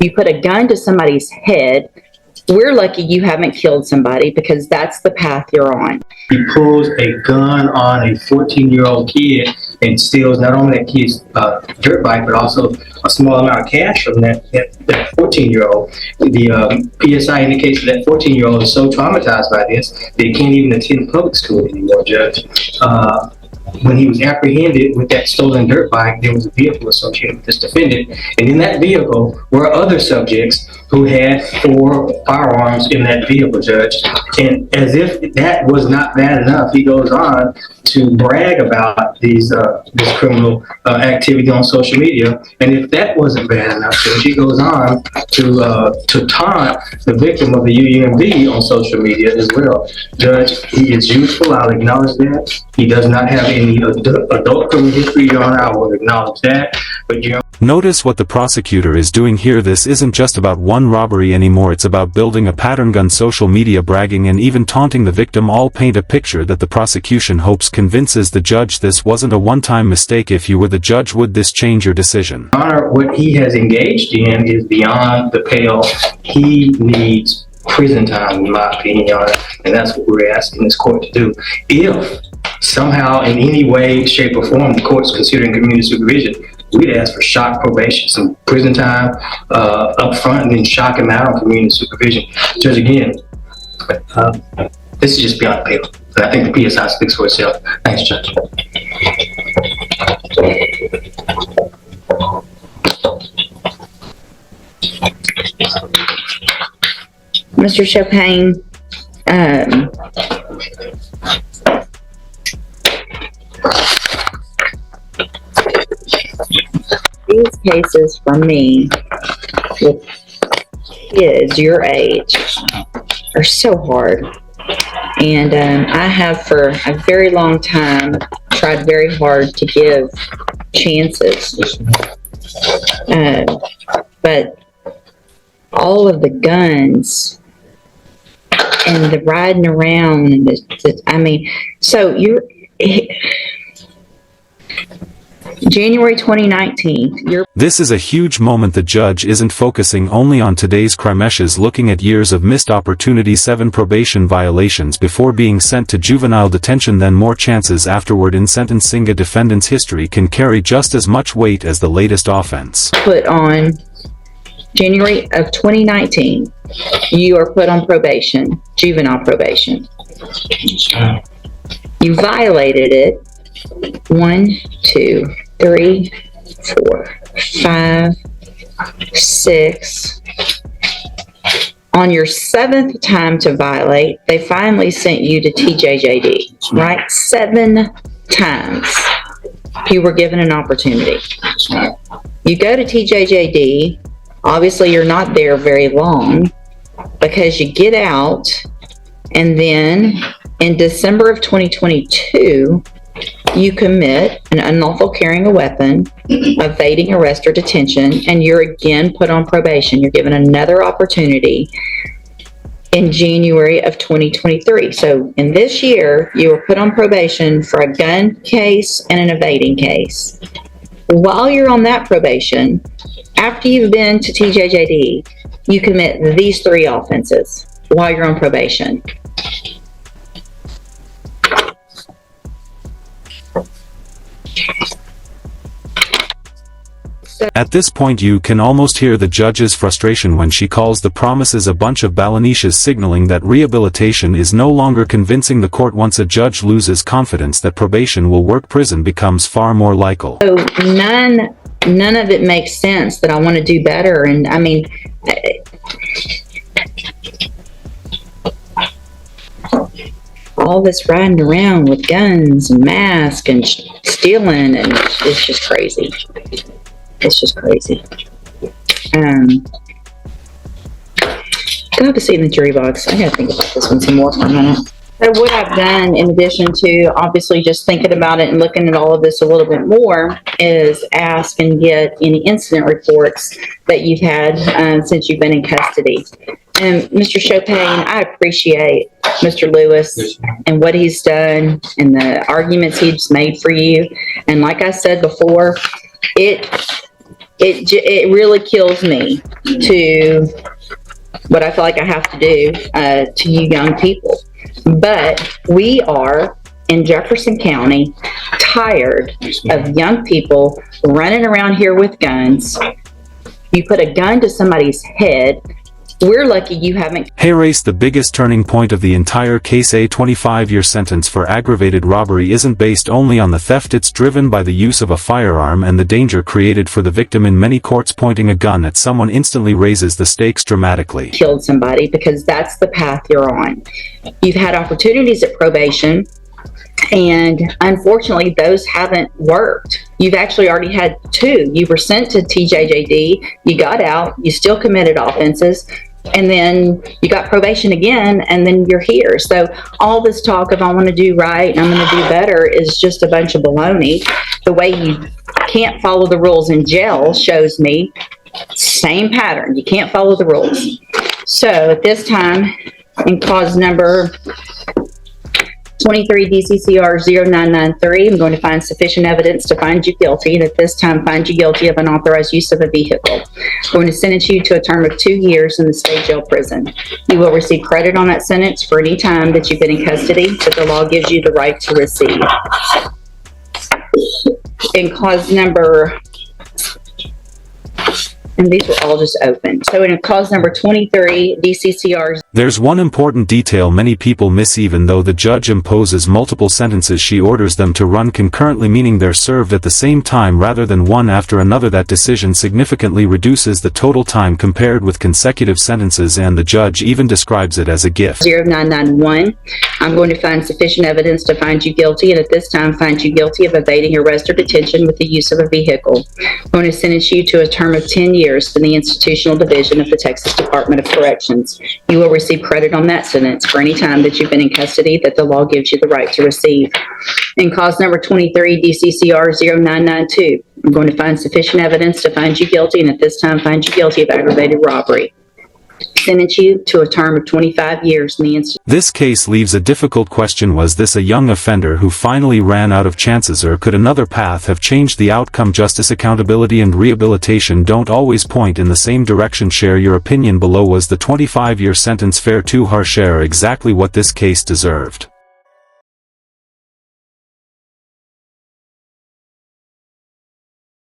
you put a gun to somebody's head, we're lucky you haven't killed somebody, because that's the path you're on. He pulls a gun on a 14-year-old kid and steals not only that kid's dirt bike, but also a small amount of cash from that 14-year-old. The PSI indicates that 14-year-old is so traumatized by this that he can't even attend public school anymore, Judge. When he was apprehended with that stolen dirt bike, there was a vehicle associated with this defendant, and in that vehicle were other subjects who had 4 firearms in that vehicle, Judge. And as if that was not bad enough, he goes on to brag about this criminal activity on social media. And if that wasn't bad enough, Judge, he goes on to taunt the victim of the UUMV on social media as well. Judge, he is youthful, I'll acknowledge that. He does not have any adult criminal history, Your Honor, I will acknowledge that. But notice what the prosecutor is doing here. This isn't just about one robbery anymore, it's about building a pattern. Gun, social media, bragging, and even taunting the victim all paint a picture that the prosecution hopes convinces the judge this wasn't a one-time mistake. If you were the judge, would this change your decision? Your Honor, what he has engaged in is beyond the pale. He needs prison time, in my opinion, Your Honor, and that's what we're asking this court to do. If somehow, in any way, shape, or form, the court's considering community supervision, we'd ask for shock probation, some prison time up front, and then shock him out on community supervision. Judge, again, this is just beyond the pale. I think the PSI speaks for itself. Thanks, Judge. Mr. Chopin, these cases for me with kids your age are so hard, and I have for a very long time tried very hard to give chances, but all of the guns and the riding around and I mean, so January 2019. This is a huge moment. The judge isn't focusing only on today's crimes, is looking at years of missed opportunity, 7 probation violations before being sent to juvenile detention, then more chances afterward. In sentencing, a defendant's history can carry just as much weight as the latest offense. Put on January of 2019, you are put on probation, juvenile probation. You violated it 1, 2, 3, 4, 5, 6. On your 7th time to violate, they finally sent you to TJJD, right? 7 times you were given an opportunity. You go to TJJD, obviously you're not there very long because you get out, and then in December of 2022, you commit an unlawful carrying a weapon, evading arrest or detention, and you're again put on probation. You're given another opportunity in January of 2023. So in this year, you were put on probation for a gun case and an evading case. While you're on that probation, after you've been to TJJD, you commit these 3 offenses while you're on probation. At this point you can almost hear the judge's frustration when she calls the promises a bunch of balonicias, signaling that rehabilitation is no longer convincing the court. Once a judge loses confidence that probation will work, prison becomes far more likely. So none of it makes sense that I want to do better. And I mean, all this riding around with guns and masks and stealing, and it's just crazy. It's just crazy. Go have a seat in the jury box. I gotta think about this one some more for a minute. So what I've done, in addition to obviously just thinking about it and looking at all of this a little bit more, is ask and get any incident reports that you've had since you've been in custody. And Mr. Chopin, I appreciate Mr. Lewis and what he's done and the arguments he's made for you. And like I said before, it really kills me to what I feel like I have to do to you young people. But we are in Jefferson County tired of young people running around here with guns. You put a gun to somebody's head. We're lucky you haven't. Hey Race, the biggest turning point of the entire case, a 25-year sentence for aggravated robbery, isn't based only on the theft. It's driven by the use of a firearm and the danger created for the victim. In many courts, pointing a gun at someone instantly raises the stakes dramatically. Killed somebody, because that's the path you're on. You've had opportunities at probation, and unfortunately those haven't worked. You've actually already had 2. You were sent to TJJD, you got out, you still committed offenses, and then you got probation again, and then you're here. So all this talk of I want to do right and I'm going to do better is just a bunch of baloney. The way you can't follow the rules in jail shows me same pattern. You can't follow the rules. So at this time, in cause number 23 DCCR 0993, I'm going to find sufficient evidence to find you guilty, and at this time find you guilty of unauthorized use of a vehicle. I'm going to sentence you to a term of 2 years in the state jail prison. You will receive credit on that sentence for any time that you've been in custody that the law gives you the right to receive. In cause number, and these were all just open. So in cause number 23, DCCR. There's one important detail many people miss. Even though the judge imposes multiple sentences, she orders them to run concurrently, meaning they're served at the same time rather than one after another. That decision significantly reduces the total time compared with consecutive sentences, and the judge even describes it as a gift. 0991, I'm going to find sufficient evidence to find you guilty, and at this time find you guilty of evading arrest or detention with the use of a vehicle. I'm going to sentence you to a term of 10 years in the institutional division of the Texas Department of Corrections. You will receive credit on that sentence for any time that you've been in custody that the law gives you the right to receive. In cause number 23, DCCR 0992, I'm going to find sufficient evidence to find you guilty, and at this time find you guilty of aggravated robbery. Sentence you to a term of 25 years in the institution. This case leaves a difficult question. Was this a young offender who finally ran out of chances, or could another path have changed the outcome? Justice, accountability, and rehabilitation don't always point in the same direction. Share your opinion below. Was the 25-year sentence fair, too harsh, or exactly what this case deserved?